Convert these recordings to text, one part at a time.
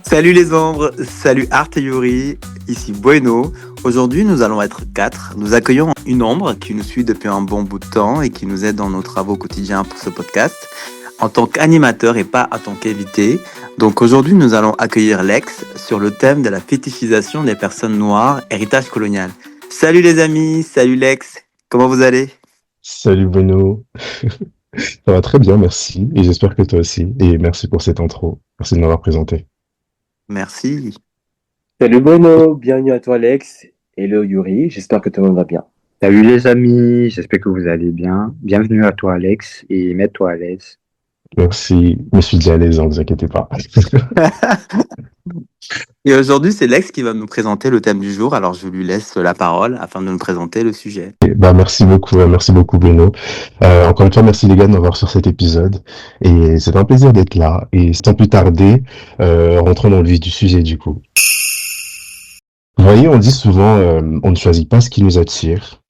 Salut les ombres, salut Art et Yuri, ici Bueno. Aujourd'hui, nous allons être 4. Nous accueillons une ombre qui nous suit depuis un bon bout de temps et qui nous aide dans nos travaux quotidiens pour ce podcast, en tant qu'animateur et pas en tant qu'invité. Donc aujourd'hui, nous allons accueillir Lex sur le thème de la fétichisation des personnes noires, héritage colonial. Salut les amis, salut Lex, comment vous allez? Salut Bruno, ça va très bien, merci. Et j'espère que toi aussi. Et merci pour cette intro. Merci de m'avoir présenté. Merci. Salut Bruno, bienvenue à toi Alex. Hello Yuri, j'espère que tout le monde va bien. Salut les amis, j'espère que vous allez bien. Bienvenue à toi Alex et mets-toi à l'aise. Merci. Je me suis dit à l'aise, ne vous inquiétez pas. Et aujourd'hui, c'est Lex qui va nous présenter le thème du jour. Alors, je lui laisse la parole afin de nous présenter le sujet. Merci beaucoup Bruno. Encore une fois, merci les gars de m'avoir sur cet épisode. Et c'est un plaisir d'être là. Et sans plus tarder, rentrons dans le vif du sujet du coup. Vous voyez, on dit souvent, on ne choisit pas ce qui nous attire.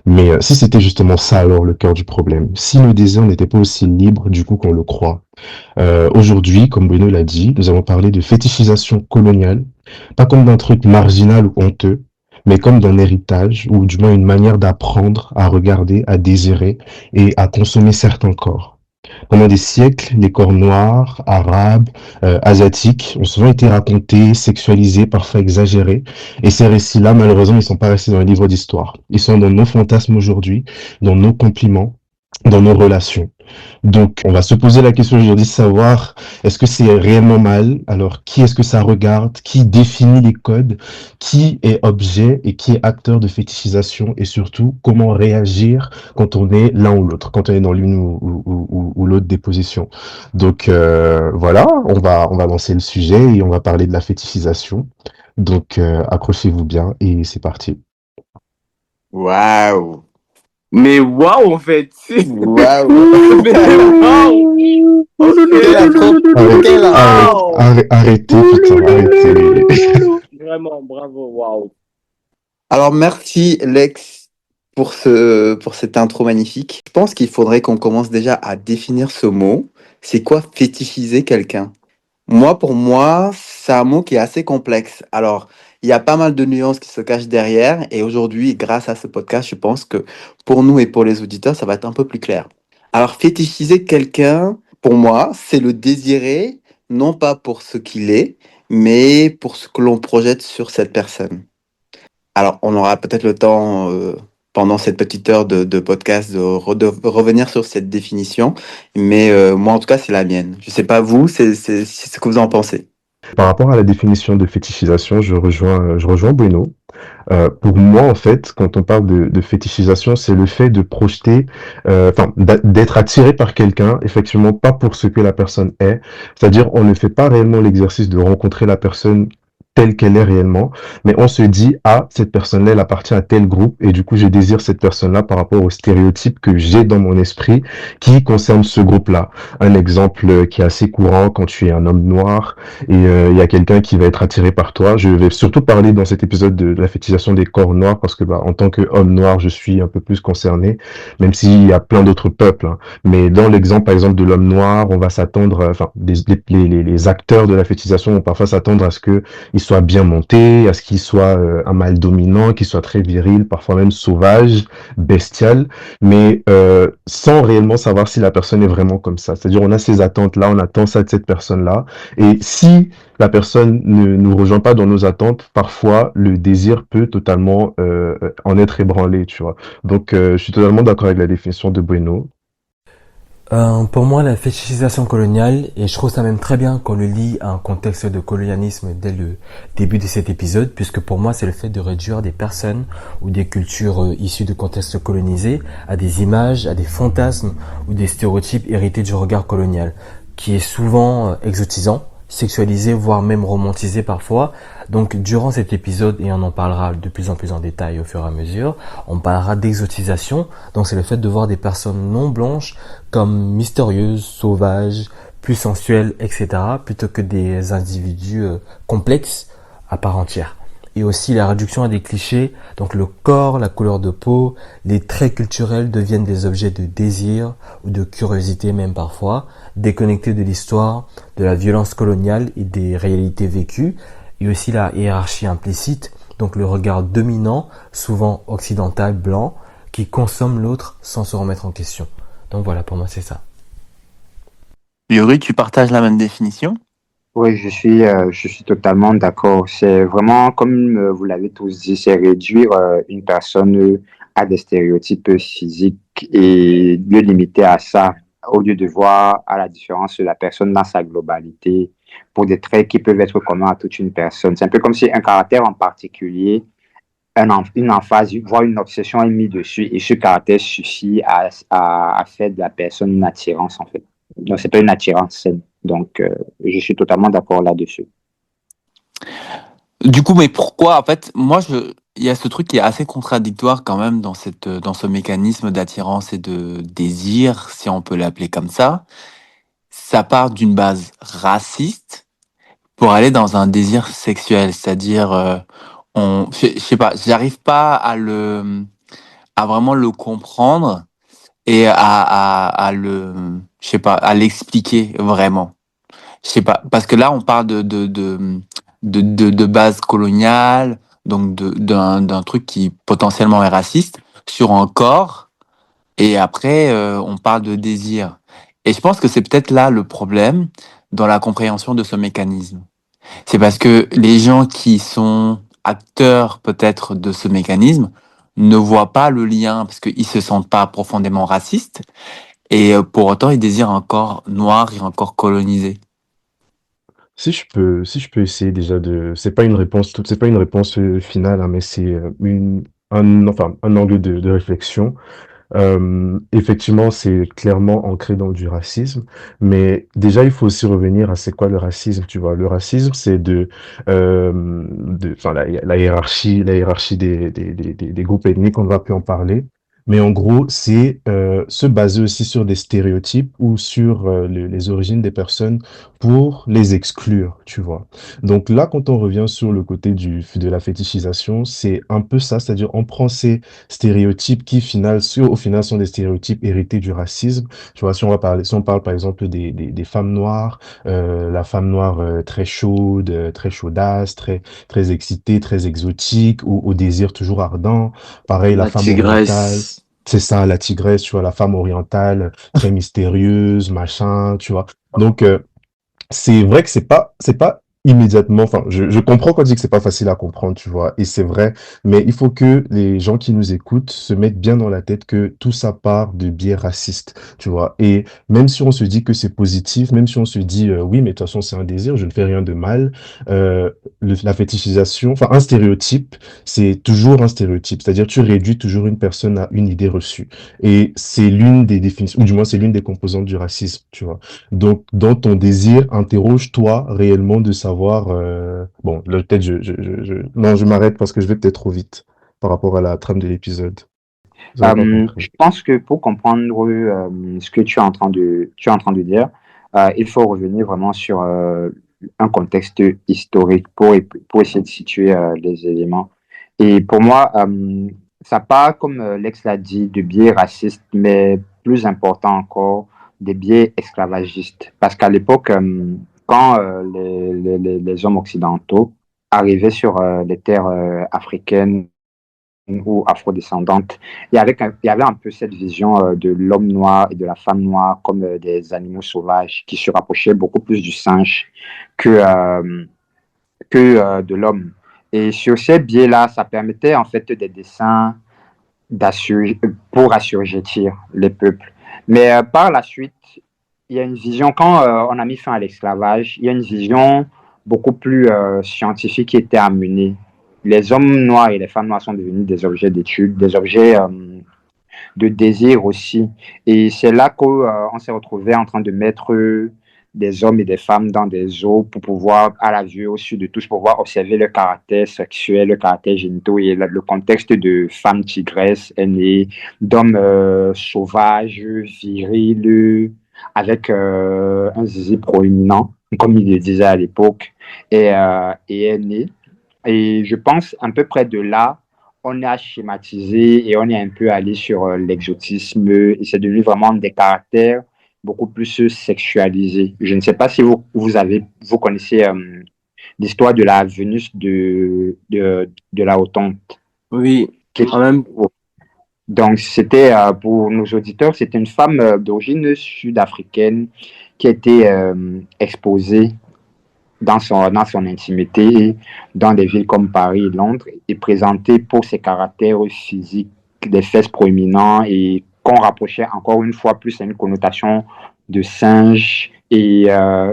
Mais si c'était justement ça alors le cœur du problème, si le désir n'était pas aussi libre du coup qu'on le croit. Aujourd'hui, comme Bruno l'a dit, nous allons parler de fétichisation coloniale, pas comme d'un truc marginal ou honteux, mais comme d'un héritage, ou du moins une manière d'apprendre à regarder, à désirer et à consommer certains corps. Pendant des siècles, les corps noirs, arabes, asiatiques ont souvent été racontés, sexualisés, parfois exagérés. Et ces récits-là, malheureusement, ils sont pas restés dans les livres d'histoire. Ils sont dans nos fantasmes aujourd'hui, dans nos compliments, dans nos relations. Donc, on va se poser la question aujourd'hui de savoir est-ce que c'est réellement mal? Alors, qui est-ce que ça regarde? Qui définit les codes? Qui est objet et qui est acteur de fétichisation? Et surtout, comment réagir quand on est l'un ou l'autre, quand on est dans l'une ou l'autre des positions. Donc, voilà, on va lancer le sujet et on va parler de la fétichisation. Donc, accrochez-vous bien et c'est parti. Waouh! Mais waouh en fait. Waouh! Mais waouh. Arrêtez, putain, arrêtez. Vraiment, bravo, waouh. Alors, merci Lex pour cette intro magnifique. Je pense qu'il faudrait qu'on commence déjà à définir ce mot. C'est quoi fétichiser quelqu'un? Pour moi, c'est un mot qui est assez complexe. Alors, il y a pas mal de nuances qui se cachent derrière. Et aujourd'hui, grâce à ce podcast, je pense que pour nous et pour les auditeurs, ça va être un peu plus clair. Alors, fétichiser quelqu'un, pour moi, c'est le désirer, non pas pour ce qu'il est, mais pour ce que l'on projette sur cette personne. Alors, on aura peut-être le temps, pendant cette petite heure de podcast, de revenir sur cette définition. Mais moi, en tout cas, c'est la mienne. Je sais pas vous, c'est ce que vous en pensez. Par rapport à la définition de fétichisation, je rejoins Bruno. Pour moi, en fait, quand on parle de fétichisation, c'est le fait de projeter, d'être attiré par quelqu'un, effectivement, pas pour ce que la personne est. C'est-à-dire, on ne fait pas réellement l'exercice de rencontrer la personne telle qu'elle est réellement, mais on se dit, ah, cette personne-là, elle appartient à tel groupe, et du coup, je désire cette personne-là par rapport aux stéréotypes que j'ai dans mon esprit qui concernent ce groupe-là. Un exemple qui est assez courant quand tu es un homme noir et il y a quelqu'un qui va être attiré par toi. Je vais surtout parler dans cet épisode de la fétichisation des corps noirs parce que en tant qu'homme noir, je suis un peu plus concerné, même s'il y a plein d'autres peuples. Hein. Mais dans l'exemple, par exemple, de l'homme noir, on va s'attendre, les acteurs de la fétichisation vont parfois s'attendre à ce que il soit bien monté, à ce qu'il soit un mâle dominant, qu'il soit très viril, parfois même sauvage, bestial, mais sans réellement savoir si la personne est vraiment comme ça. C'est-à-dire on a ces attentes-là, on attend ça de cette personne-là, et si la personne ne nous rejoint pas dans nos attentes, parfois le désir peut totalement en être ébranlé, tu vois. Donc je suis totalement d'accord avec la définition de Bueno. Pour moi, la fétichisation coloniale, et je trouve ça même très bien qu'on le lie à un contexte de colonialisme dès le début de cet épisode, puisque pour moi, c'est le fait de réduire des personnes ou des cultures issues de contextes colonisés à des images, à des fantasmes ou des stéréotypes hérités du regard colonial, qui est souvent exotisant, sexualisé, voire même romantisé parfois. Donc durant cet épisode, et on en parlera de plus en plus en détail au fur et à mesure, on parlera d'exotisation. Donc c'est le fait de voir des personnes non blanches comme mystérieuses, sauvages, plus sensuelles, etc. plutôt que des individus complexes à part entière. et aussi la réduction à des clichés. Donc le corps, la couleur de peau, les traits culturels deviennent des objets de désir ou de curiosité même parfois, déconnectés de l'histoire, de la violence coloniale et des réalités vécues, et aussi la hiérarchie implicite, donc le regard dominant, souvent occidental, blanc, qui consomme l'autre sans se remettre en question. Donc voilà, pour moi c'est ça. Yuri, tu partages la même définition? Oui, je suis totalement d'accord. C'est vraiment, comme vous l'avez tous dit, c'est réduire une personne à des stéréotypes physiques et le limiter à ça, au lieu de voir à la différence de la personne dans sa globalité, pour des traits qui peuvent être communs à toute une personne. C'est un peu comme si un caractère en particulier, une emphase, voire une obsession est mise dessus, et ce caractère suffit à faire de la personne une attirance, en fait. Donc, c'est pas une attirance saine. Donc, je suis totalement d'accord là-dessus. Du coup, mais pourquoi, en fait, il y a ce truc qui est assez contradictoire quand même dans ce mécanisme d'attirance et de désir, si on peut l'appeler comme ça. Ça part d'une base raciste pour aller dans un désir sexuel, c'est-à-dire, je sais pas, j'arrive pas à vraiment le comprendre et je sais pas, à l'expliquer vraiment. Je sais pas, parce que là, on parle de base coloniale, donc d'un truc qui potentiellement est raciste, sur un corps, et après, on parle de désir. Et je pense que c'est peut-être là le problème dans la compréhension de ce mécanisme. C'est parce que les gens qui sont acteurs peut-être de ce mécanisme ne voient pas le lien, parce qu'ils se sentent pas profondément racistes, et pour autant, ils désirent un corps noir et un corps colonisé. Si je peux essayer déjà c'est pas une réponse finale, hein, mais c'est enfin, un angle de réflexion. Effectivement, c'est clairement ancré dans du racisme, mais déjà, il faut aussi revenir à c'est quoi le racisme, tu vois. Le racisme, c'est enfin, la hiérarchie des groupes ethniques, on va plus en parler. Mais en gros, c'est se baser aussi sur des stéréotypes ou sur les origines des personnes pour les exclure, tu vois. Donc là, quand on revient sur le côté de la fétichisation, c'est un peu ça, c'est-à-dire on prend ces stéréotypes qui, au final, sont des stéréotypes hérités du racisme. Tu vois, si on parle par exemple des femmes noires, la femme noire très chaude, très chaudasse, très excitée, très exotique, au désir toujours ardent. Pareil, la La femme orientale. tigresse. C'est ça, la tigresse, tu vois, la femme orientale, très mystérieuse, machin, tu vois. Donc, c'est vrai que c'est pas immédiatement, enfin, je comprends quand on dit que c'est pas facile à comprendre, tu vois, et c'est vrai, mais il faut que les gens qui nous écoutent se mettent bien dans la tête que tout ça part de biais racistes, tu vois, et même si on se dit que c'est positif, même si on se dit, oui, mais de toute façon, c'est un désir, je ne fais rien de mal, euh, la fétichisation, enfin, un stéréotype, c'est toujours un stéréotype, c'est-à-dire tu réduis toujours une personne à une idée reçue, et c'est l'une des définitions, ou du moins c'est l'une des composantes du racisme, tu vois. Donc, dans ton désir, interroge-toi réellement de savoir. Bon, là, peut-être non, je m'arrête parce que je vais peut-être trop vite par rapport à la trame de l'épisode. Vous n'avez pas Je compris. pense que pour comprendre ce que tu es en train de dire, il faut revenir vraiment sur un contexte historique pour essayer de situer les éléments. Et pour moi, ça part, comme Lex l'a dit, de biais racistes, mais plus important encore, des biais esclavagistes. Parce qu'à l'époque, quand les hommes occidentaux arrivaient sur les terres africaines, ou afrodescendantes. Il y avait un peu cette vision de l'homme noir et de la femme noire comme des animaux sauvages qui se rapprochaient beaucoup plus du singe que, euh, que de l'homme. Et sur ces biais-là, ça permettait en fait des dessins pour assujettir les peuples. Mais par la suite, il y a une vision, quand on a mis fin à l'esclavage, il y a une vision beaucoup plus scientifique qui était amenée. Les hommes noirs et les femmes noires sont devenus des objets d'étude, des objets de désir aussi. Et c'est là qu'on s'est retrouvé en train de mettre des hommes et des femmes dans des zoos pour pouvoir, à la vue au-dessus de tous, pouvoir observer le caractère sexuel, le caractère génitaux. Et le contexte de femmes tigresses est né d'hommes sauvages, virils, avec un zizi proéminent, comme il le disait à l'époque, et est né. Et je pense, à peu près de là, on a schématisé et on est un peu allé sur l'exotisme et c'est devenu vraiment des caractères beaucoup plus sexualisés. Je ne sais pas si vous connaissez l'histoire de la Vénus de la Hautante. Oui, Qui- quand même. Donc, c'était pour nos auditeurs, c'était une femme d'origine sud-africaine qui a été exposée dans son intimité, dans des villes comme Paris et Londres, et présentée pour ses caractères physiques, des fesses proéminents et qu'on rapprochait encore une fois plus à une connotation de singe. Et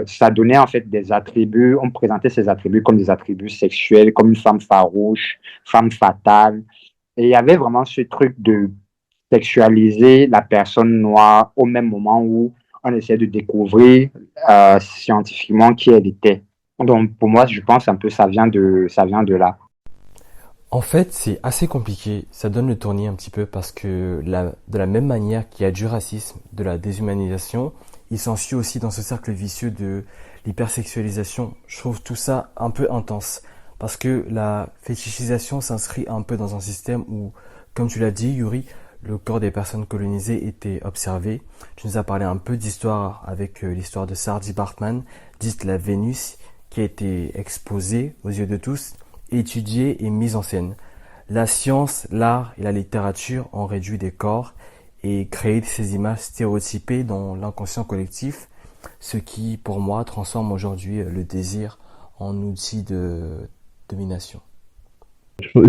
ça donnait en fait des attributs, on présentait ces attributs comme des attributs sexuels, comme une femme farouche, femme fatale. Et il y avait vraiment ce truc de sexualiser la personne noire au même moment où on essaie de découvrir scientifiquement qui elle était. Donc pour moi, je pense un peu ça vient de là. En fait, c'est assez compliqué. Ça donne le tournis un petit peu parce que de la même manière qu'il y a du racisme, de la déshumanisation, il s'ensuit aussi dans ce cercle vicieux de l'hypersexualisation. Je trouve tout ça un peu intense parce que la fétichisation s'inscrit un peu dans un système où, comme tu l'as dit, Yuri, le corps des personnes colonisées était observé. Tu nous as parlé un peu d'histoire avec l'histoire de Saartjie Baartman, dite la Vénus, qui a été exposée aux yeux de tous, étudiée et mise en scène. La science, l'art et la littérature ont réduit des corps et créé ces images stéréotypées dans l'inconscient collectif, ce qui, pour moi, transforme aujourd'hui le désir en outil de domination.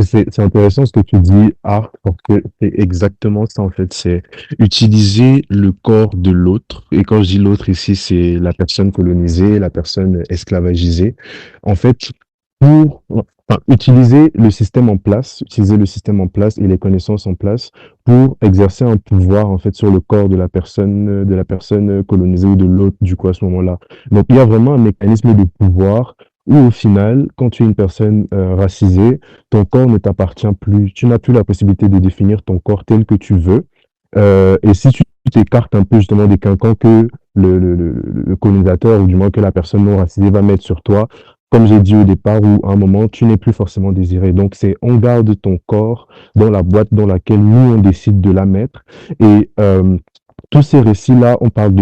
C'est intéressant ce que tu dis, art, parce que c'est exactement ça en fait. C'est utiliser le corps de l'autre. Et quand je dis l'autre ici, c'est la personne colonisée, la personne esclavagisée. En fait, utiliser le système en place, utiliser le système en place et les connaissances en place pour exercer un pouvoir en fait sur le corps de la personne colonisée ou de l'autre du coup à ce moment-là. Donc il y a vraiment un mécanisme de pouvoir où au final, quand tu es une personne racisée, ton corps ne t'appartient plus. Tu n'as plus la possibilité de définir ton corps tel que tu veux. Et si tu t'écartes un peu justement des cancans que le colonisateur ou du moins que la personne non racisée va mettre sur toi, comme j'ai dit au départ, où à un moment, tu n'es plus forcément désiré. Donc, c'est on garde ton corps dans la boîte dans laquelle nous, on décide de la mettre. Et tous ces récits-là, on parle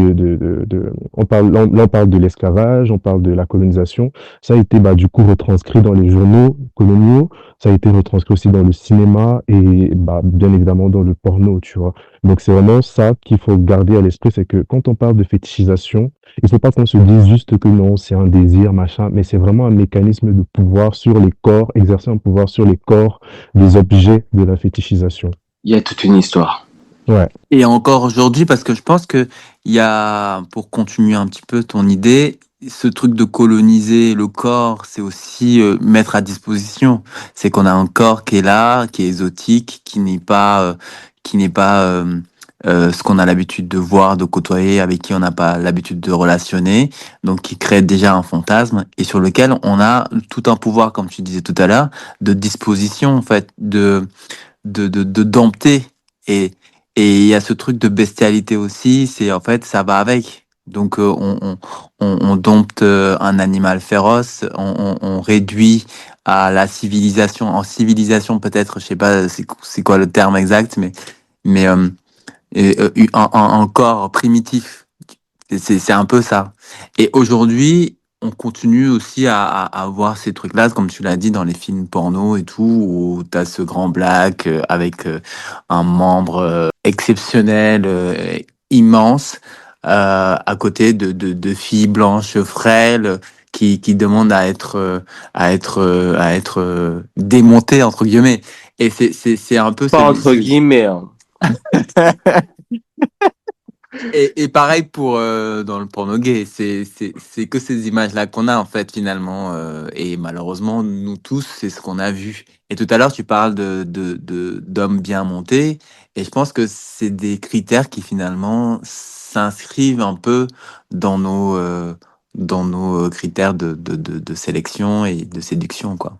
on parle de l'esclavage, on parle de la colonisation. Ça a été du coup retranscrit dans les journaux coloniaux, ça a été retranscrit aussi dans le cinéma et bien évidemment dans le porno, tu vois. Donc c'est vraiment ça qu'il faut garder à l'esprit, c'est que quand on parle de fétichisation, il faut pas qu'on se dise juste que non, c'est un désir, machin, mais c'est vraiment un mécanisme de pouvoir sur les corps, exercer un pouvoir sur les corps des objets de la fétichisation. Il y a toute une histoire. Ouais. Et encore aujourd'hui, parce que je pense que il y a, pour continuer un petit peu ton idée, ce truc de coloniser le corps, c'est aussi mettre à disposition. C'est qu'on a un corps qui est là, qui est exotique, qui n'est pas ce qu'on a l'habitude de voir, de côtoyer, avec qui on n'a pas l'habitude de relationner, donc qui crée déjà un fantasme et sur lequel on a tout un pouvoir, comme tu disais tout à l'heure, de disposition en fait, de dompter. Et il y a ce truc de bestialité aussi, c'est en fait ça va avec. Donc on dompte un animal féroce, on réduit à la civilisation, en civilisation peut-être, je sais pas c'est quoi le terme exact, mais un corps primitif. C'est un peu ça. Et aujourd'hui, on continue aussi à voir ces trucs-là, comme tu l'as dit, dans les films porno et tout, où t'as ce grand black avec un membre exceptionnel, immense, à côté de filles blanches frêles qui demandent à être démontées entre guillemets. Et c'est un peu Pas entre guillemets. Hein. Et pareil pour dans le porno gay, c'est que ces images-là qu'on a en fait finalement, et malheureusement nous tous c'est ce qu'on a vu. Et tout à l'heure tu parles d'hommes bien montés, et je pense que c'est des critères qui finalement s'inscrivent un peu dans nos critères de sélection et de séduction quoi.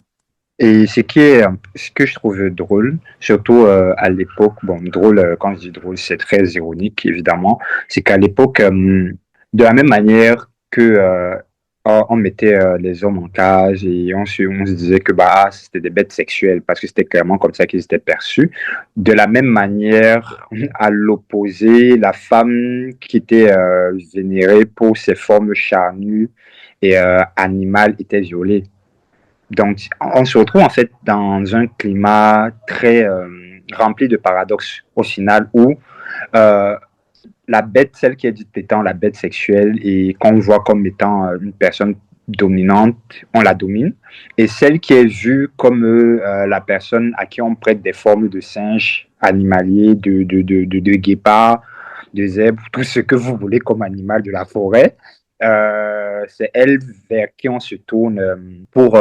Et ce que je trouve drôle, surtout à l'époque, bon, drôle, quand je dis drôle, c'est très ironique, évidemment, c'est qu'à l'époque, de la même manière que on mettait les hommes en cage et on se disait que c'était des bêtes sexuelles parce que c'était clairement comme ça qu'ils étaient perçus. De la même manière, à l'opposé, la femme qui était vénérée pour ses formes charnues et animales était violée. Donc, on se retrouve en fait dans un climat très rempli de paradoxes au final où euh, la bête, celle qui est dite étant la bête sexuelle et qu'on voit comme étant une personne dominante, on la domine. Et celle qui est vue comme la personne à qui on prête des formes de singes animaliers, de guépards, de zèbres, tout ce que vous voulez comme animal de la forêt, c'est elle vers qui on se tourne pour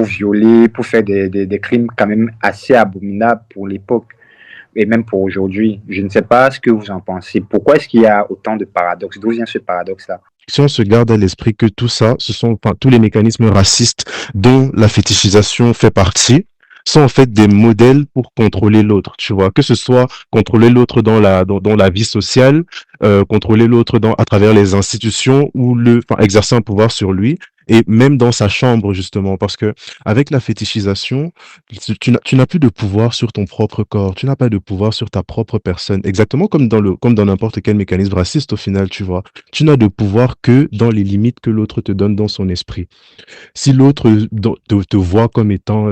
violer, pour faire des crimes quand même assez abominables pour l'époque et même pour aujourd'hui. Je ne sais pas ce que vous en pensez. Pourquoi est-ce qu'il y a autant de paradoxes? D'où vient ce paradoxe-là? Si on se garde à l'esprit que tout ça, ce sont enfin, tous les mécanismes racistes dont la fétichisation fait partie, sont en fait des modèles pour contrôler l'autre, tu vois, que ce soit contrôler l'autre dans la vie sociale, contrôler l'autre à travers les institutions ou exercer un pouvoir sur lui et même dans sa chambre justement parce que avec la fétichisation, tu n'as plus de pouvoir sur ton propre corps, tu n'as pas de pouvoir sur ta propre personne, exactement comme dans n'importe quel mécanisme raciste au final, tu vois. Tu n'as de pouvoir que dans les limites que l'autre te donne dans son esprit. Si l'autre te voit comme étant,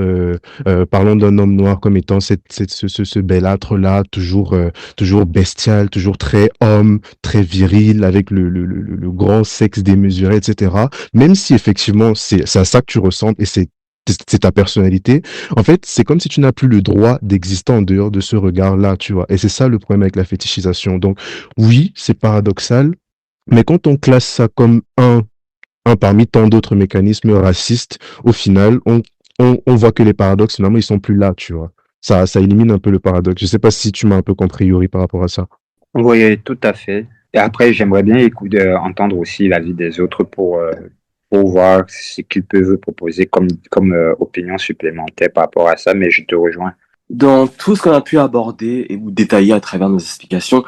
parlons d'un homme noir comme étant ce belâtre-là, toujours bestial, toujours très homme, très viril, avec le grand sexe démesuré, etc. Même si effectivement c'est à ça que tu ressembles et c'est ta personnalité. En fait, c'est comme si tu n'as plus le droit d'exister en dehors de ce regard-là, tu vois. Et c'est ça le problème avec la fétichisation. Donc, oui, c'est paradoxal, mais quand on classe ça comme un parmi tant d'autres mécanismes racistes, au final, on voit que les paradoxes, finalement, ils sont plus là, tu vois. Ça élimine un peu le paradoxe. Je sais pas si tu m'as un peu compris, Yuri, par rapport à ça. Oui, tout à fait. Et après, j'aimerais bien entendre aussi l'avis des autres pour voir ce qu'ils peuvent proposer comme opinion supplémentaire par rapport à ça, mais je te rejoins. Dans tout ce qu'on a pu aborder et ou détailler à travers nos explications,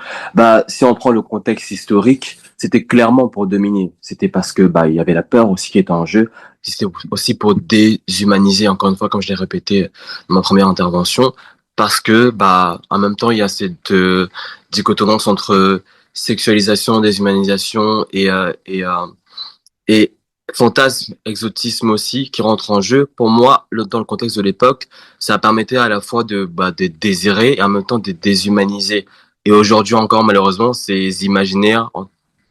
si on prend le contexte historique, c'était clairement pour dominer. C'était parce que, il y avait la peur aussi qui était en jeu. C'était aussi pour déshumaniser, encore une fois, comme je l'ai répété dans ma première intervention, parce que, en même temps, il y a cette dichotomie entre sexualisation, déshumanisation et fantasme, exotisme aussi qui rentre en jeu. Pour moi, dans le contexte de l'époque, ça permettait à la fois de désirer et en même temps de déshumaniser. Et aujourd'hui encore, malheureusement, ces imaginaires,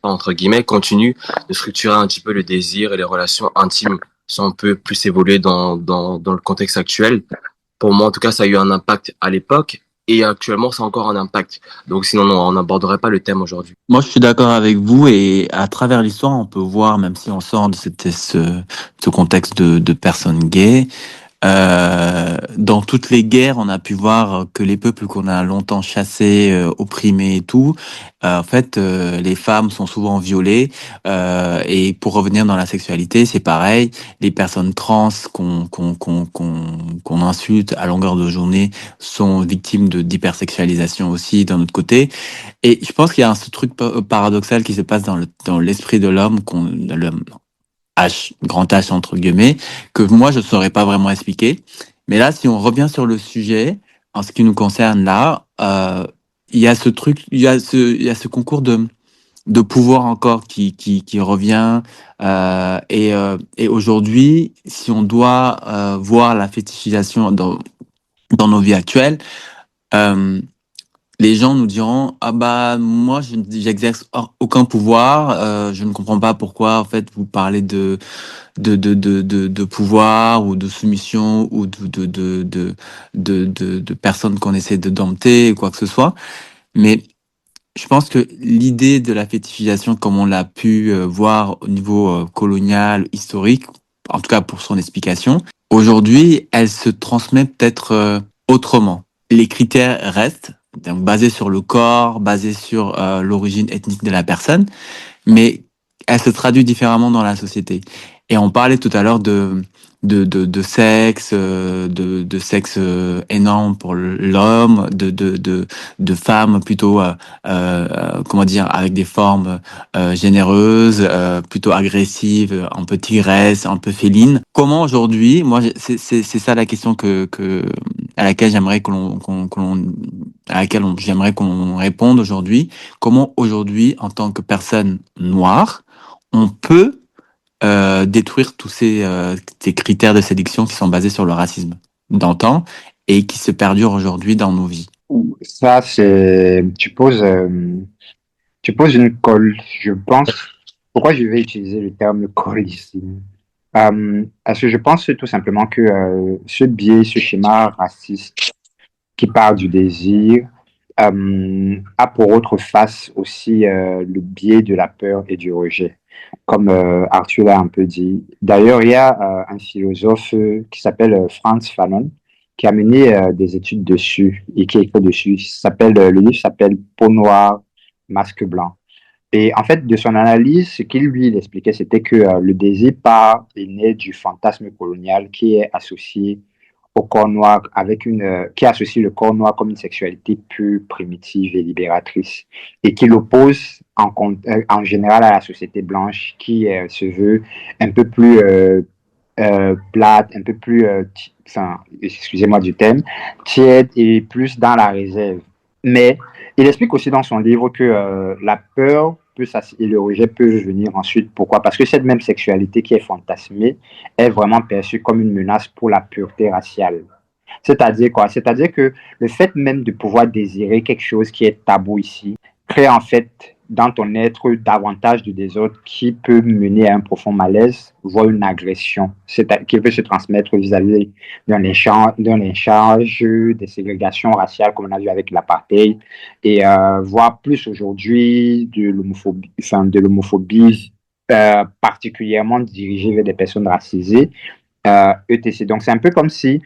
entre guillemets, continuent de structurer un petit peu le désir et les relations intimes sans un peu plus évoluer dans le contexte actuel. Pour moi, en tout cas, ça a eu un impact à l'époque et actuellement, ça a encore un impact. Donc sinon, non, on n'aborderait pas le thème aujourd'hui. Moi, je suis d'accord avec vous et à travers l'histoire, on peut voir, même si on sort de ce contexte de personnes gays, dans toutes les guerres, on a pu voir que les peuples qu'on a longtemps chassés, opprimés et tout, en fait, les femmes sont souvent violées. Et pour revenir dans la sexualité, c'est pareil. Les personnes trans qu'on insulte à longueur de journée sont victimes d'hypersexualisation aussi d'un autre côté. Et je pense qu'il y a ce truc paradoxal qui se passe dans l'esprit de l'homme, l'homme H, grand H entre guillemets, que moi je ne saurais pas vraiment expliquer. Mais là, si on revient sur le sujet, en ce qui nous concerne là, il y a ce truc, il y a ce concours de pouvoir encore qui revient. Et aujourd'hui, si on doit voir la fétichisation dans nos vies actuelles, les gens nous diront moi j'exerce aucun pouvoir, je ne comprends pas pourquoi en fait vous parlez de pouvoir ou de soumission ou de personnes qu'on essaie de dompter ou quoi que ce soit. Mais je pense que l'idée de la fétichisation, comme on l'a pu voir au niveau colonial, historique, en tout cas pour son explication, aujourd'hui, elle se transmet peut-être autrement. Les critères restent, donc basés sur le corps, basés sur l'origine ethnique de la personne, mais elle se traduit différemment dans la société. Et on parlait tout à l'heure de sexe, de sexe énorme pour l'homme, de femmes plutôt, comment dire, avec des formes généreuses, plutôt agressives, un peu tigresse, un peu féline. Comment aujourd'hui, moi, c'est ça la question à laquelle j'aimerais j'aimerais qu'on réponde aujourd'hui. Comment aujourd'hui, en tant que personne noire, on peut détruire tous ces critères de sélection qui sont basés sur le racisme d'antan et qui se perdurent aujourd'hui dans nos vies. Ça, tu poses une colle, je pense. Pourquoi je vais utiliser le terme colle ici? Parce que je pense tout simplement que ce biais, ce schéma raciste qui part du désir, a pour autre face aussi le biais de la peur et du rejet, comme Arthur l'a un peu dit. D'ailleurs, il y a un philosophe qui s'appelle Frantz Fanon, qui a mené des études dessus et qui a écrit dessus. Le livre s'appelle Peau noire, masque blanc. Et en fait, de son analyse, ce qu'il lui il expliquait, c'était que le désir part est né du fantasme colonial qui est associé au corps noir qui associe le corps noir comme une sexualité plus primitive et libératrice et qui l'oppose en général à la société blanche qui se veut un peu plus plate, un peu plus, excusez-moi du thème, tiède et plus dans la réserve. Mais il explique aussi dans son livre que la peur et le rejet peut venir ensuite. Pourquoi? Parce que cette même sexualité qui est fantasmée est vraiment perçue comme une menace pour la pureté raciale. C'est-à-dire quoi? C'est-à-dire que le fait même de pouvoir désirer quelque chose qui est tabou ici crée en fait dans ton être davantage de désordre qui peut mener à un profond malaise, voire une agression, qui peut se transmettre vis-à-vis d'un lynchage, des ségrégations raciales comme on a vu avec l'apartheid, et voire plus aujourd'hui de l'homophobie particulièrement dirigée vers des personnes racisées, etc. Donc c'est un peu comme si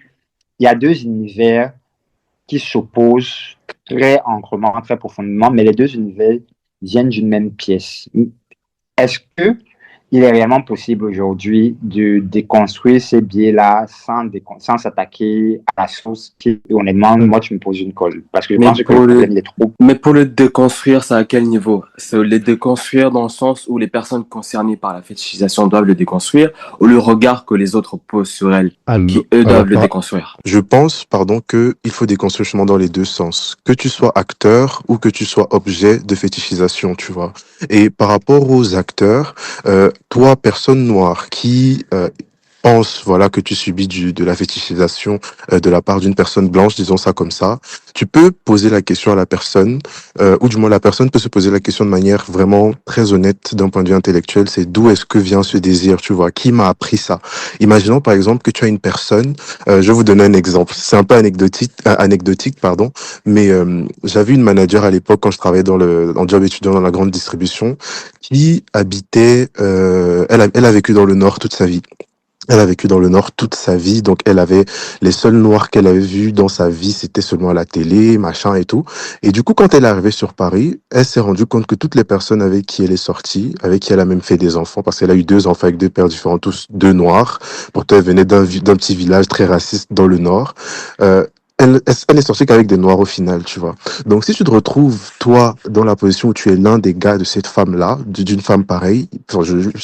il y a deux univers qui s'opposent très ancrement, très profondément, mais les deux univers viennent d'une même pièce. Est-ce que il est réellement possible aujourd'hui de déconstruire ces biais-là sans s'attaquer à la source qui, honnêtement, moi, tu me poses une colle. Parce que je pense que le problème, il est trop. Mais pour le déconstruire, c'est à quel niveau? C'est le déconstruire dans le sens où les personnes concernées par la fétichisation doivent le déconstruire, ou le regard que les autres posent sur elles, qui eux doivent le déconstruire? Je pense, que il faut déconstruire justement dans les deux sens. Que tu sois acteur ou que tu sois objet de fétichisation, tu vois. Et par rapport aux acteurs, toi, personne noire qui pense voilà que tu subis de la fétichisation de la part d'une personne blanche, disons ça comme ça, tu peux poser la question à la personne, ou du moins la personne peut se poser la question de manière vraiment très honnête d'un point de vue intellectuel, c'est d'où est-ce que vient ce désir, tu vois, qui m'a appris ça. Imaginons par exemple que tu as une personne, je vais vous donner un exemple, c'est un peu anecdotique pardon, mais j'avais une manager à l'époque quand je travaillais en job étudiant dans la grande distribution, qui habitait, elle a vécu dans le Nord toute sa vie. Elle a vécu dans le Nord toute sa vie, donc elle avait les seuls noirs qu'elle avait vus dans sa vie, c'était seulement à la télé, machin et tout. Et du coup, quand elle est arrivée sur Paris, elle s'est rendue compte que toutes les personnes avec qui elle est sortie, avec qui elle a même fait des enfants, parce qu'elle a eu 2 enfants avec 2 pères différents, tous 2 noirs. Pourtant, elle venait d'un petit village très raciste dans le Nord. Elle est sortie qu'avec des noirs au final, tu vois. Donc, si tu te retrouves, toi, dans la position où tu es l'un des gars de cette femme-là, d'une femme pareille,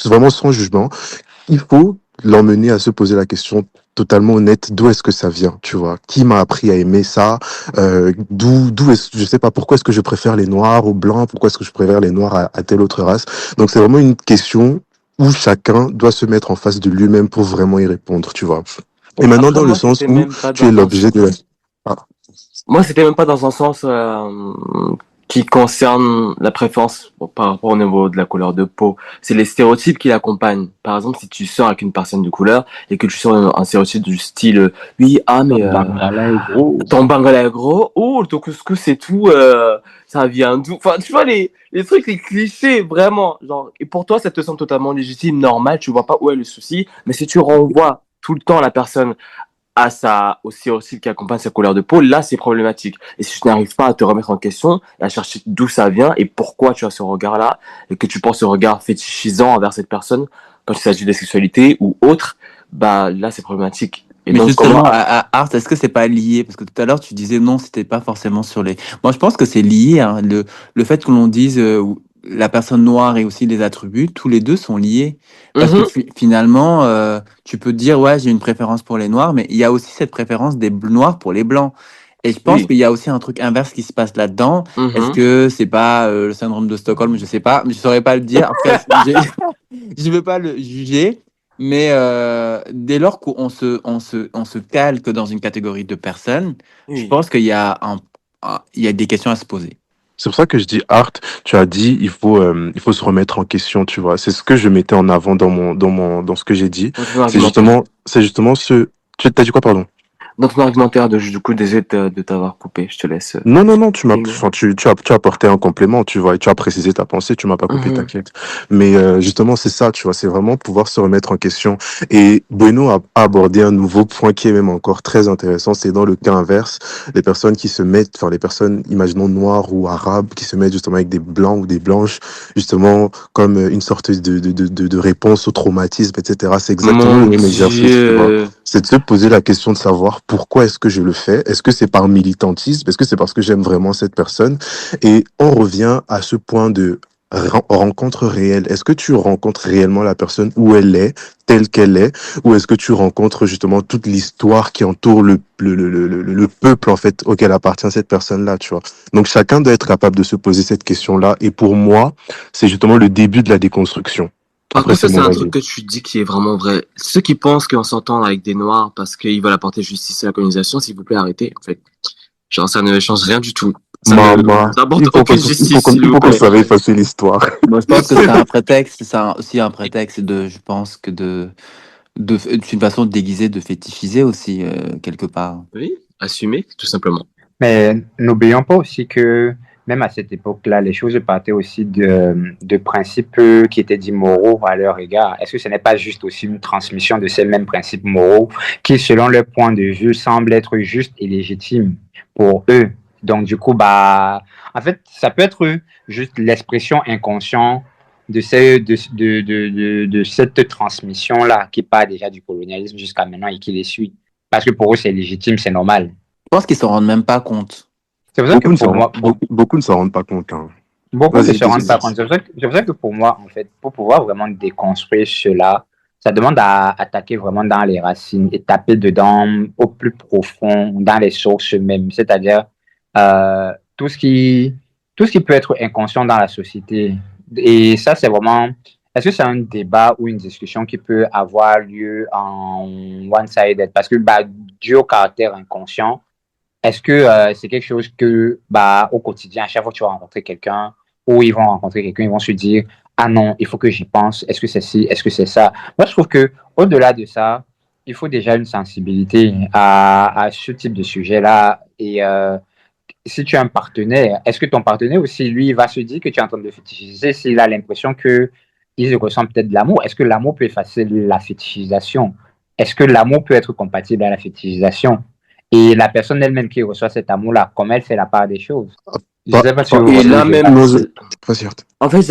vraiment sans jugement, il faut l'emmener à se poser la question totalement honnête, d'où est-ce que ça vient, tu vois? Qui m'a appris à aimer ça? Je sais pas, pourquoi est-ce que je préfère les noirs aux blancs? Pourquoi est-ce que je préfère les noirs à telle autre race? Donc c'est vraiment une question où chacun doit se mettre en face de lui-même pour vraiment y répondre, tu vois? Et maintenant, Après, dans le sens où tu es l'objet de la... Ah. Moi, c'était même pas dans un sens qui concerne la préférence par rapport au niveau de la couleur de peau. C'est les stéréotypes qui l'accompagnent. Par exemple, si tu sors avec une personne de couleur et que tu sors un stéréotype du style oui, ah mais ton bangala est gros, oh ton couscous c'est tout, ça vient d'où? Enfin, tu vois les trucs, les clichés vraiment. Genre, et pour toi, ça te semble totalement légitime, normal, tu vois pas où est le souci. Mais si tu renvoies tout le temps la personne au stéréotype qui accompagne sa couleur de peau, là c'est problématique. Et si tu n'arrives pas à te remettre en question et à chercher d'où ça vient et pourquoi tu as ce regard-là et que tu penses ce regard fétichisant envers cette personne, quand il s'agit de sexualité ou autre, bah là c'est problématique. Et Mais donc justement, comment à Art, est-ce que c'est pas lié? Parce que tout à l'heure, tu disais non, c'était pas forcément sur les. Moi, je pense que c'est lié, hein. Le fait que l'on dise la personne noire et aussi les attributs, tous les deux sont liés. Parce que Mhm. finalement, tu peux te dire, ouais, j'ai une préférence pour les noirs, mais il y a aussi cette préférence des noirs pour les blancs. Et je pense Oui. qu'il y a aussi un truc inverse qui se passe là-dedans. Est-ce Mhm. que c'est pas le syndrome de Stockholm? Je sais pas, mais je saurais pas le dire. En tout cas, je veux pas le juger. Mais dès lors on se calque dans une catégorie de personnes, je Oui. pense qu'il y a il y a des questions à se poser. C'est pour ça que je dis Art, tu as dit il faut se remettre en question, tu vois. C'est ce que je mettais en avant dans ce que j'ai dit. Dans ton argumentaire. C'est justement ce tu t'as dit quoi, pardon? Dans ton argumentaire, du coup, désolé de t'avoir coupé. Je te laisse. Non, non, non, Finir. enfin, tu as apporté un complément, tu vois, et tu as précisé ta pensée, tu m'as pas coupé, Mhm. t'inquiète. Mais justement, c'est ça, tu vois, c'est vraiment pouvoir se remettre en question. Et Bueno a abordé un nouveau point qui est même encore très intéressant, c'est dans le cas inverse, les personnes qui se mettent, enfin, les personnes, imaginons noires ou arabes, qui se mettent justement avec des blancs ou des blanches, justement, comme une sorte de réponse au traumatisme, etc. C'est exactement Mon le même exercice, tu vois. Dieu. C'est de se poser la question de savoir pourquoi est-ce que je le fais. Est-ce que c'est par militantisme? Est-ce que c'est parce que j'aime vraiment cette personne? Et on revient à ce point de rencontre réelle. Est-ce que tu rencontres réellement la personne où elle est, telle qu'elle est, ou est-ce que tu rencontres justement toute l'histoire qui entoure le peuple en fait auquel appartient cette personne-là, tu vois? Donc chacun doit être capable de se poser cette question-là. Et pour moi, c'est justement le début de la déconstruction. Par Après, contre, ça, c'est c'est mon un truc avis. que tu dis qui est vraiment vrai. Ceux qui pensent qu'en s'entendant avec des Noirs parce qu'ils veulent apporter justice à la colonisation, s'il vous plaît, arrêtez, en fait. Genre, ça ne change rien du tout. Ça ne Maman, n'apporte aucune justice, s'il il vous faut qu'on plaît. savait effacer l'histoire. Moi, je pense que c'est un prétexte, aussi un prétexte je pense que c'est une façon de déguiser, de fétichiser aussi, quelque part. Oui, assumer, tout simplement. Mais n'oublions pas aussi que même à cette époque-là, les choses partaient aussi de principes qui étaient dits moraux à leur égard. Est-ce que ce n'est pas juste aussi une transmission de ces mêmes principes moraux qui, selon leur point de vue, semblent être justes et légitimes pour eux? Donc, du coup, bah, en fait, ça peut être juste l'expression inconsciente de cette transmission-là qui part déjà du colonialisme jusqu'à maintenant et qui les suit. Parce que pour eux, c'est légitime, c'est normal. Je pense qu'ils s'en rendent même pas compte. C'est pour ça que pour moi, Beaucoup ne s'en rendent pas compte, hein. beaucoup ne Vas-y, se rendent désolé. pas compte. C'est pour ça que pour moi, en fait, pour pouvoir vraiment déconstruire cela, ça demande à attaquer vraiment dans les racines et taper dedans au plus profond, dans les sources mêmes, c'est-à-dire euh, tout ce qui, tout ce qui peut être inconscient dans la société. Et ça, c'est vraiment. Est-ce que c'est un débat ou une discussion qui peut avoir lieu en one-sided? Parce que bah, dû au caractère inconscient, est-ce que c'est quelque chose que, bah, au quotidien, à chaque fois que tu vas rencontrer quelqu'un, ou ils vont rencontrer quelqu'un, ils vont se dire, ah non, il faut que j'y pense. Est-ce que c'est ci? Est-ce que c'est ça? Moi, je trouve que au-delà de ça, il faut déjà une sensibilité à ce type de sujet-là. Et si tu as un partenaire, est-ce que ton partenaire aussi, lui, va se dire que tu es en train de fétichiser s'il a l'impression que il ressent peut-être de l'amour? Est-ce que l'amour peut effacer la fétichisation? Est-ce que l'amour peut être compatible à la fétichisation? Et la personne elle-même qui reçoit cet amour-là, comment elle fait la part des choses? Je ne sais pas si vous Et voyez là où je même, Non, vas-y, Art. en fait,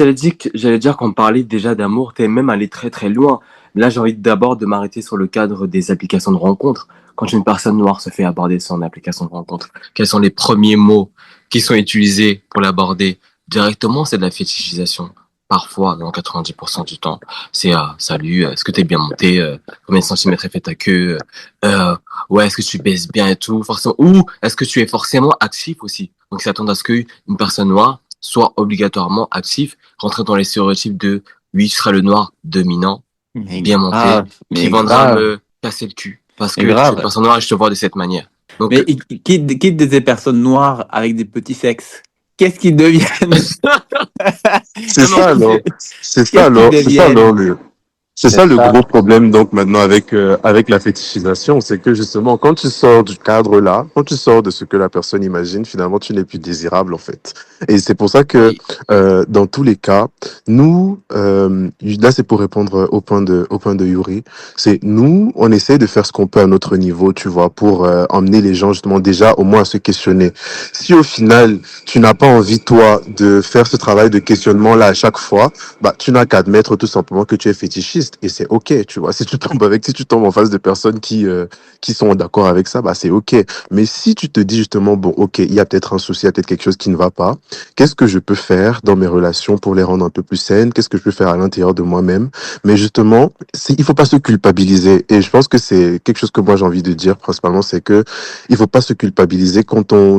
j'allais dire qu'on parlait déjà d'amour, t'es même allé très très loin. Là, j'ai envie d'abord de m'arrêter sur le cadre des applications de rencontres. Quand une personne noire se fait aborder sur une application de rencontre, quels sont les premiers mots qui sont utilisés pour l'aborder? Directement, c'est de la fétichisation. Parfois, dans 90% du temps, c'est salut, est-ce que t'es bien monté, combien de centimètres est fait ta queue, euh, ouais, est-ce que tu baisses bien et tout, forcément, ou est-ce que tu es forcément actif aussi? Donc, ils s'attendent à ce qu'une personne noire soit obligatoirement actif, rentrer dans les stéréotypes de oui, tu seras le noir dominant, Mais bien monté, grave, qui mais viendra grave, me casser le cul parce mais que tu es une grave. personne noire et je te vois de cette manière. Donc, Mais quitte des personnes noires avec des petits sexes, qu'est-ce qu'ils deviennent? C'est non, mais ça alors. Qu'est-ce qu'ils deviennent? C'est C'est ça le ça. gros problème donc maintenant avec la fétichisation, c'est que justement quand tu sors du cadre là, quand tu sors de ce que la personne imagine, finalement tu n'es plus désirable en fait. Et c'est pour ça que oui, dans tous les cas, nous là c'est pour répondre au point de Yuri, c'est nous on essaie de faire ce qu'on peut à notre niveau, tu vois, pour emmener les gens justement déjà au moins à se questionner. Si au final tu n'as pas envie toi de faire ce travail de questionnement là à chaque fois, bah tu n'as qu'à admettre tout simplement que tu es fétichiste. fétichistes. Et c'est OK, tu vois. Si tu tombes en face de personnes qui sont d'accord avec ça, bah, c'est OK. Mais si tu te dis justement, bon, OK, il y a peut-être un souci, il y a peut-être quelque chose qui ne va pas. Qu'est-ce que je peux faire dans mes relations pour les rendre un peu plus saines? Qu'est-ce que je peux faire à l'intérieur de moi-même? Mais justement, il faut pas se culpabiliser. Et je pense que c'est quelque chose que moi j'ai envie de dire principalement, c'est que il faut pas se culpabiliser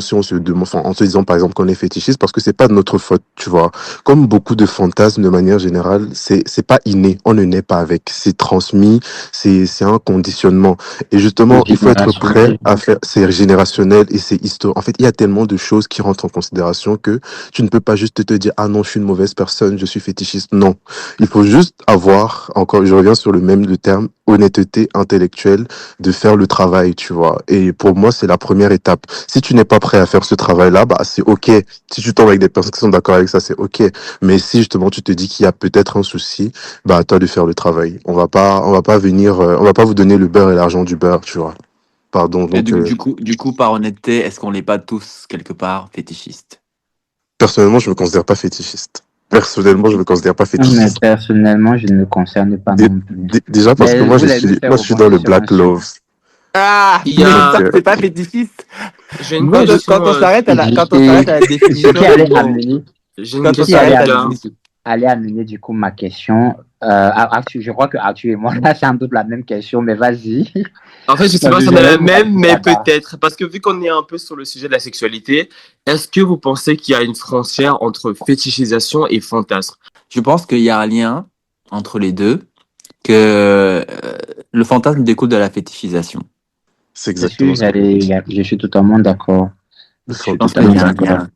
si on se demande, enfin, en se disant par exemple qu'on est fétichiste, parce que c'est pas de notre faute, tu vois. Comme beaucoup de fantasmes de manière générale, c'est pas inné, on ne naît pas avec, c'est transmis, c'est un conditionnement. Et justement, il faut être prêt à faire, c'est générationnel et c'est historique. En fait, il y a tellement de choses qui rentrent en considération que tu ne peux pas juste te dire, ah non, je suis une mauvaise personne, je suis fétichiste. Non. Il faut juste avoir, encore, je reviens sur le terme, honnêteté intellectuelle, de faire le travail, tu vois. Et pour moi, c'est la première étape. Si tu n'es pas prêt à faire ce travail-là, bah, c'est OK. Si tu tombes avec des personnes qui sont d'accord avec ça, c'est OK. Mais si justement tu te dis qu'il y a peut-être un souci, bah, à toi de faire le travail. On va pas venir, on va pas vous donner le beurre et l'argent du beurre, tu vois. Pardon. Et Donc, du coup, par honnêteté, est-ce qu'on n'est pas tous quelque part fétichistes? personnellement, je me considère pas fétichiste. Personnellement, je me considère pas Mais fétichiste. personnellement, je ne me concerne pas Dé- non plus. Déjà parce que Mais vous l'avez fait moi, je suis dans rebondir le sur un black sujet. love. Ah, Il y mais a, Donc, ça, c'est pas fétichiste. j'ai une Moi, question, Quand on s'arrête à la ce qui définition du allait mot, amener, j'ai une quand ce on qui question, allait s'arrête les à la gars. amener, définition. allait amener du coup ma question. Arthur, je crois que Arthur et moi, là, c'est un peu la même question, mais vas-y. En fait, je sais Parce pas que si on a j'avais la mon même, avis mais là-bas. peut-être. Parce que vu qu'on est un peu sur le sujet de la sexualité, est-ce que vous pensez qu'il y a une frontière entre fétichisation et fantasme? Je pense qu'il y a un lien entre les deux, que le fantasme découle de la fétichisation. c'est C'est sûr, exactement ce que je veux dire. je suis totalement d'accord. Le Je suis Je pense fantasme. qu'il totalement y a un d'accord. lien.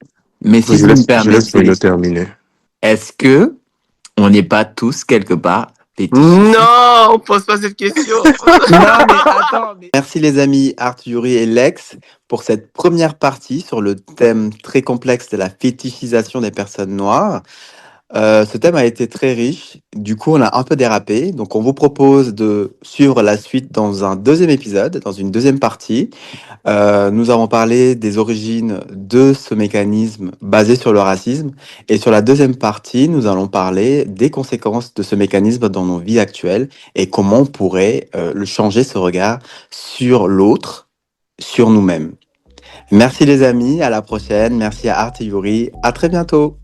Mais si Je vous me laisse Bruno permettez, terminer. est-ce que on n'est pas tous quelque part fétichistes? Non, on pose pas cette question. Non, mais attends, mais... Merci les amis Arthur et Lex pour cette première partie sur le thème très complexe de la fétichisation des personnes noires. Ce thème a été très riche, du coup on a un peu dérapé, donc on vous propose de suivre la suite dans un deuxième épisode, dans une deuxième partie. Nous avons parlé des origines de ce mécanisme basé sur le racisme, et sur la deuxième partie, nous allons parler des conséquences de ce mécanisme dans nos vies actuelles et comment on pourrait le changer ce regard sur l'autre, sur nous-mêmes. Merci les amis, à la prochaine, merci à Art et Yuri, à très bientôt.